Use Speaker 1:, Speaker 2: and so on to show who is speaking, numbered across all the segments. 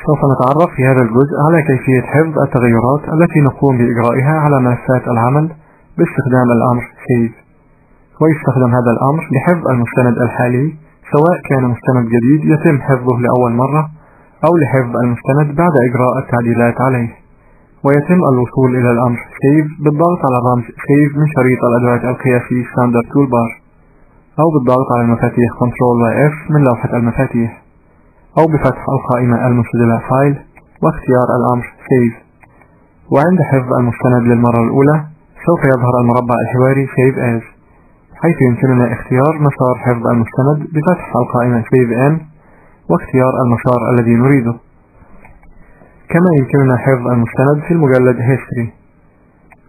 Speaker 1: سوف نتعرف في هذا الجزء على كيفية حفظ التغيرات التي نقوم بإجرائها على ملفات العمل باستخدام الأمر save. ويستخدم هذا الأمر لحفظ المستند الحالي، سواء كان مستند جديد يتم حفظه لأول مرة أو لحفظ المستند بعد إجراء التعديلات عليه. ويتم الوصول إلى الأمر save بالضغط على الرمز save من شريط الأدوات القياسي Standard Toolbar، أو بالضغط على المفاتيح Ctrl و F من لوحة المفاتيح، أو بفتح القائمة المستدلة فايل واختيار الأمر save. وعند حفظ المستند للمرة الأولى سوف يظهر المربع الحواري save as، حيث يمكننا اختيار مسار حفظ المستند بفتح القائمة save in واختيار المسار الذي نريده. كما يمكننا حفظ المستند في المجلد history،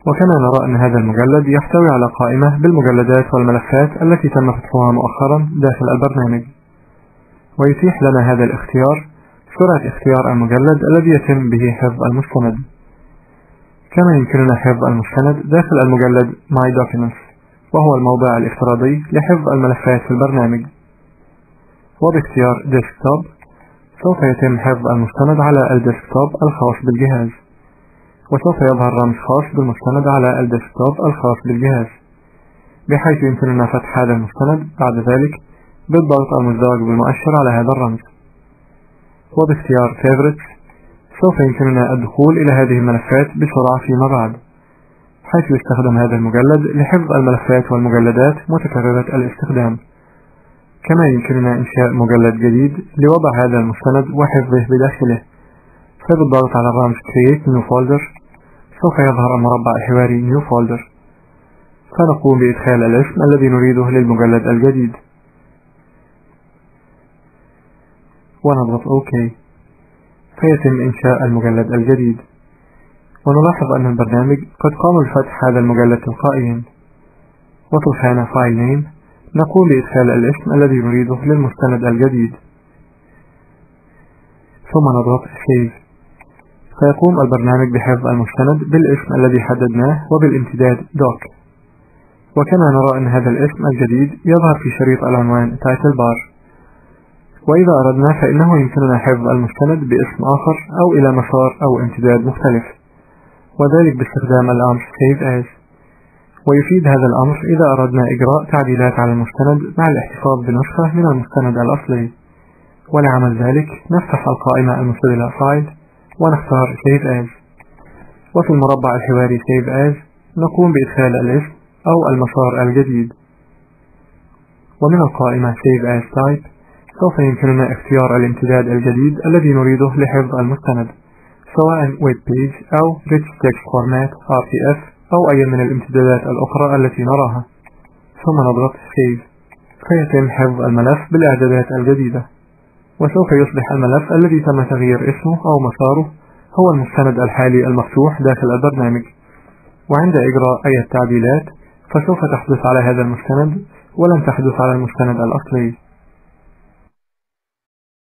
Speaker 1: وكما نرى أن هذا المجلد يحتوي على قائمة بالمجلدات والملفات التي تم فتحها مؤخرا داخل البرنامج. ويتيح لنا هذا الاختيار سرعة اختيار المجلد الذي يتم به حفظ المستند. كما يمكننا حفظ المستند داخل المجلد My Documents، وهو الموضع الافتراضي لحفظ الملفات في البرنامج. وباختيار Desktop سوف يتم حفظ المستند على الديسكتوب الخاص بالجهاز، وسوف يظهر رمز خاص بالمستند على الديسكتوب الخاص بالجهاز، بحيث يمكننا فتح هذا المستند بعد ذلك بالضغط المزدوج بالمؤشر على هذا الرمز. وباختيار Favorites سوف يمكننا الدخول إلى هذه الملفات بسرعة فيما بعد، حيث يستخدم هذا المجلد لحفظ الملفات والمجلدات متكررة الاستخدام. كما يمكننا إنشاء مجلد جديد لوضع هذا المستند وحفظه بداخله، فبالضغط على الرمز Create New Folder سوف يظهر المربع الحواري New Folder، فنقوم بإدخال الاسم الذي نريده للمجلد الجديد ونضغط OK، فيتم إنشاء المجلد الجديد. ونلاحظ أن البرنامج قد قام بفتح هذا المجلد تلقائيا. وتلقانا File Name نقوم بإدخال الاسم الذي نريده للمستند الجديد، ثم نضغط Save، فيقوم البرنامج بحفظ المستند بالاسم الذي حددناه وبالامتداد Doc. وكما نرى أن هذا الاسم الجديد يظهر في شريط العنوان Title Bar. وإذا أردنا فإنه يمكننا حفظ المستند باسم آخر أو إلى مسار أو امتداد مختلف، وذلك باستخدام الأمر Save As. ويفيد هذا الأمر إذا أردنا إجراء تعديلات على المستند مع الاحتفاظ بنسخة من المستند الأصلي. ولعمل ذلك نفتح القائمة المستدلة فايل ونختار Save As، وفي المربع الحواري Save As نقوم بإدخال الاسم أو المسار الجديد. ومن القائمة Save As Type سوف يمكننا اختيار الامتداد الجديد الذي نريده لحفظ المستند، سواء Web Page أو Rich Text Format RTF أو أي من الامتدادات الأخرى التي نراها، ثم نضغط Save، فيتم حفظ الملف بالإعدادات الجديدة. وسوف يصبح الملف الذي تم تغيير اسمه أو مساره هو المستند الحالي المفتوح داخل البرنامج. وعند إجراء أي تعديلات فسوف تحدث على هذا المستند ولن تحدث على المستند الأصلي.